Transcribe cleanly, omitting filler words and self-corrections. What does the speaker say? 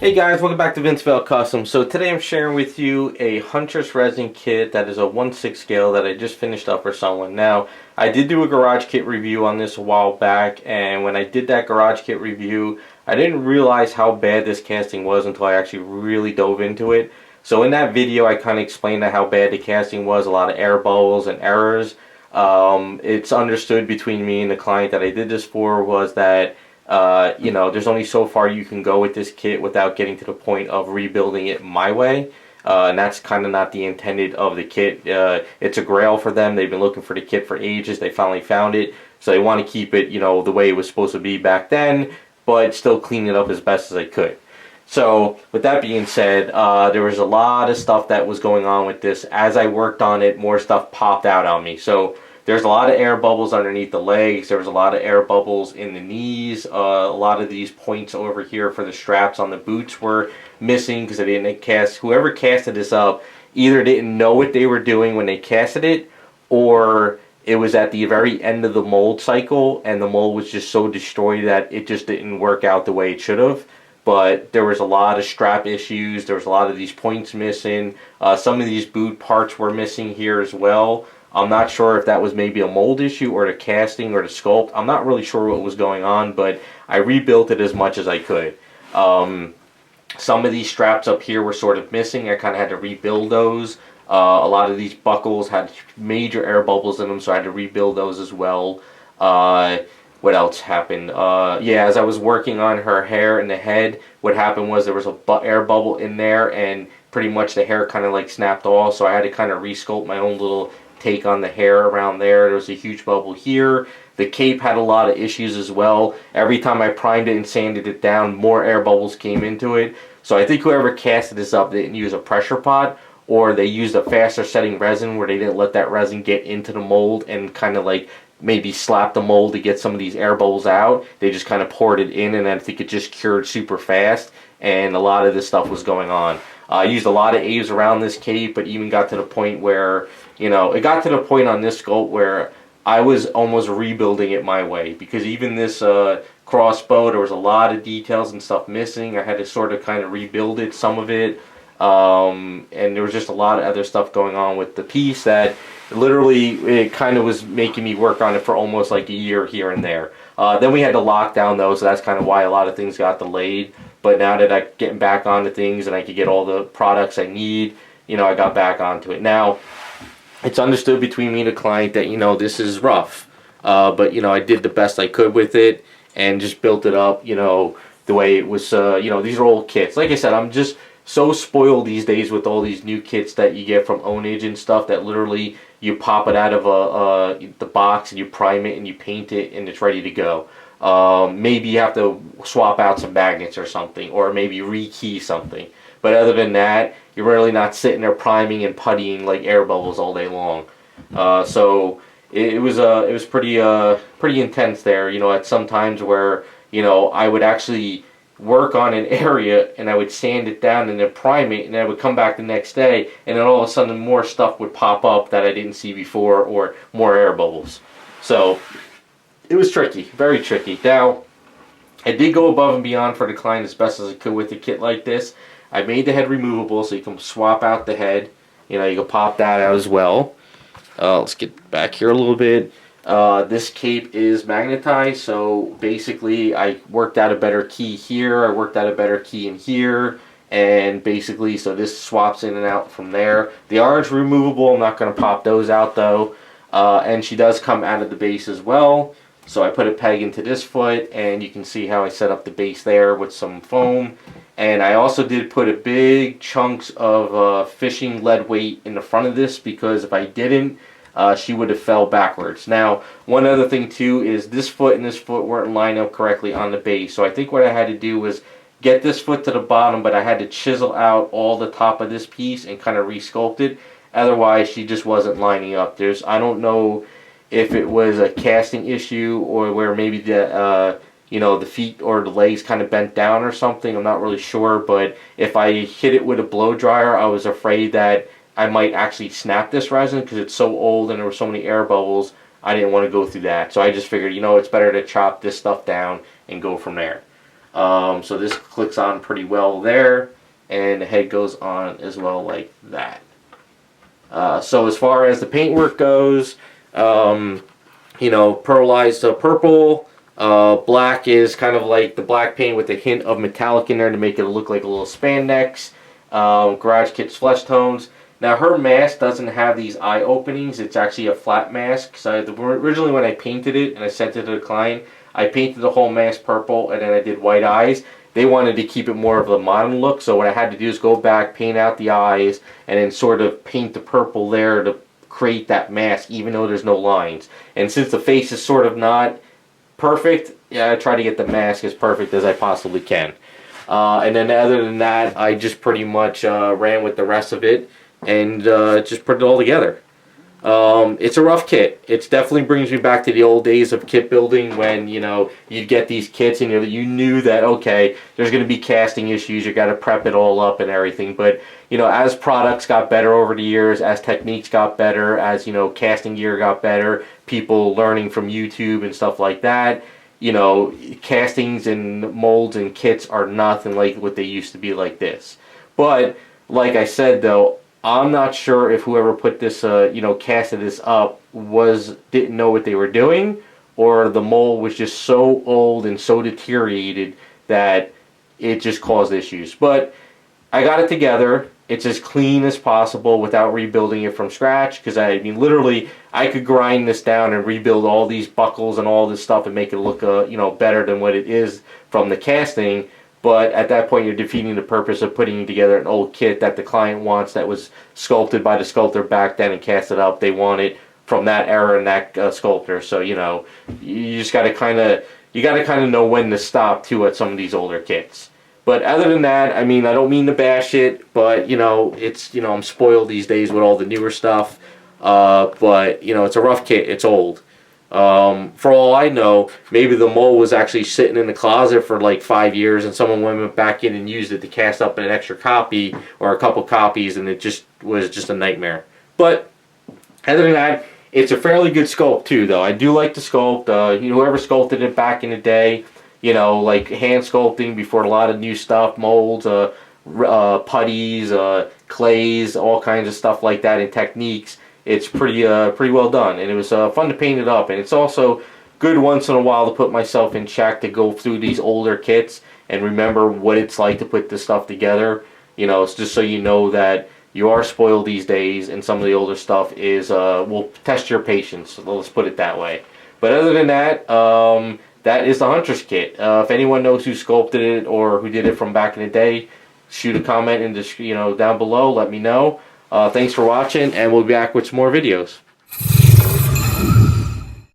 Hey guys, welcome back to Vinceville Custom. So today I'm sharing with you a Huntress resin kit that is a 1/6 scale that I just finished up for someone. Now, I did do a garage kit review on this a while back, and when I did that garage kit review, I didn't realize how bad this casting was until I actually really dove into it. So in that video, I kind of explained how bad the casting was, a lot of air bubbles and errors. It's understood between me and the client that I did this for was that there's only so far you can go with this kit without getting to the point of rebuilding it my way. And that's kind of not the intended of the kit. It's a grail for them. They've been looking for the kit for ages. They finally found it. So they want to keep it, the way it was supposed to be back then, but still clean it up as best as they could. So with that being said, there was a lot of stuff that was going on with this. As I worked on it, more stuff popped out on me. So there's a lot of air bubbles underneath the legs. There was a lot of air bubbles in the knees. A lot of these points over here for the straps on the boots were missing because they didn't cast. Whoever casted this up either didn't know what they were doing when they casted it, or it was at the very end of the mold cycle and the mold was just so destroyed that it just didn't work out the way it should have. But there was a lot of strap issues. There was a lot of these points missing. Some of these boot parts were missing here as well. I'm not sure if that was maybe a mold issue or the casting or the sculpt. I'm not really sure what was going on, but I rebuilt it as much as I could. Some of these straps up here were sort of missing. I kind of had to rebuild those. A lot of these buckles had major air bubbles in them, so I had to rebuild those as well. What else happened? Yeah, as I was working on her hair and the head, what happened was there was a air bubble in there, and pretty much the hair kind of like snapped off, so I had to kind of resculpt my own little take on the hair around there. There was a huge bubble here. The cape had a lot of issues as well. Every time I primed it and sanded it down, more air bubbles came into it. So I think whoever casted this up didn't use a pressure pot, or they used a faster setting resin where they didn't let that resin get into the mold and kind of like maybe slap the mold to get some of these air bubbles out. They just kind of poured it in, and I think it just cured super fast, and a lot of this stuff was going on. I used a lot of A's around this cape, but even got to the point where, it got to the point on this sculpt where I was almost rebuilding it my way, because even this crossbow, there was a lot of details and stuff missing. I had to sort of kind of rebuild it, some of it, and there was just a lot of other stuff going on with the piece that literally it kind of was making me work on it for almost like a year here and there. Then we had the lockdown though, so that's kind of why a lot of things got delayed. But now that I'm getting back onto things and I could get all the products I need, I got back onto it. Now, it's understood between me and the client that, this is rough. But, I did the best I could with it and just built it up, the way it was, these are old kits. Like I said, I'm just so spoiled these days with all these new kits that you get from Ownage and stuff that literally you pop it out of the box and you prime it and you paint it and it's ready to go. Maybe you have to swap out some magnets or something, or maybe rekey something. But other than that, you're really not sitting there priming and puttying like air bubbles all day long. So it was pretty intense there. At some times where I would actually work on an area and I would sand it down and then prime it, and then I would come back the next day and then all of a sudden more stuff would pop up that I didn't see before, or more air bubbles. So it was tricky, very tricky. Now, I did go above and beyond for the client as best as I could with a kit like this. I made the head removable so you can swap out the head. You can pop that out as well. Let's get back here a little bit. This cape is magnetized, so basically I worked out a better key here, I worked out a better key in here, and basically so this swaps in and out from there. The orange removable, I'm not going to pop those out though. And she does come out of the base as well. So I put a peg into this foot, and you can see how I set up the base there with some foam. And I also did put a big chunks of fishing lead weight in the front of this, because if I didn't, she would have fell backwards. Now, one other thing too is this foot and this foot weren't lined up correctly on the base. So I think what I had to do was get this foot to the bottom, but I had to chisel out all the top of this piece and kind of re-sculpt it. Otherwise, she just wasn't lining up. I don't know if it was a casting issue or where maybe the the feet or the legs kind of bent down or something. I'm not really sure, but if I hit it with a blow dryer, I was afraid that I might actually snap this resin because it's so old and there were so many air bubbles. I didn't want to go through that, so I just figured, it's better to chop this stuff down and go from there. So this clicks on pretty well there, and the head goes on as well like that. So as far as the paintwork goes, you know, pearlized purple. Black is kind of like the black paint with a hint of metallic in there to make it look like a little spandex. Garage Kit's flesh tones. Now her mask doesn't have these eye openings. It's actually a flat mask. So originally when I painted it and I sent it to the client, I painted the whole mask purple and then I did white eyes. They wanted to keep it more of a modern look, so what I had to do is go back, paint out the eyes, and then sort of paint the purple there to create that mask, even though there's no lines. And since the face is sort of not perfect, yeah, I try to get the mask as perfect as I possibly can. And then other than that, I just pretty much ran with the rest of it and just put it all together. It's a rough kit. It definitely brings me back to the old days of kit building when, you know, you'd get these kits and you knew that, okay, there's going to be casting issues, you got to prep it all up and everything. But, you know, as products got better over the years, as techniques got better, as, you know, casting gear got better, people learning from YouTube and stuff like that, you know, castings and molds and kits are nothing like what they used to be like this. But, like I said, though, I'm not sure if whoever put this, you know, casted this up didn't know what they were doing, or the mold was just so old and so deteriorated that it just caused issues. But I got it together. It's as clean as possible without rebuilding it from scratch, because I mean, literally, I could grind this down and rebuild all these buckles and all this stuff and make it look, you know, better than what it is from the casting. But at that point, you're defeating the purpose of putting together an old kit that the client wants, that was sculpted by the sculptor back then and casted up. They want it from that era and that sculptor. So, you know, you just got to kind of know when to stop too at some of these older kits. But other than that, I mean, I don't mean to bash it, but, you know, it's, you know, I'm spoiled these days with all the newer stuff. But, you know, it's a rough kit. It's old. For all I know, maybe the mold was actually sitting in the closet for like 5 years and someone went back in and used it to cast up an extra copy or a couple copies, and it just was just a nightmare. But other than that, it's a fairly good sculpt too, though. I do like the sculpt. You know, whoever sculpted it back in the day, you know, like hand sculpting before a lot of new stuff, molds, putties, clays, all kinds of stuff like that, and techniques. It's pretty well done, and it was fun to paint it up. And it's also good once in a while to put myself in check, to go through these older kits and remember what it's like to put this stuff together. You know, it's just so you know that you are spoiled these days, and some of the older stuff is will test your patience. So let's put it that way. But other than that, that is the Huntress kit. If anyone knows who sculpted it or who did it from back in the day, shoot a comment in the, you know, down below. Let me know. Thanks for watching, and we'll be back with some more videos.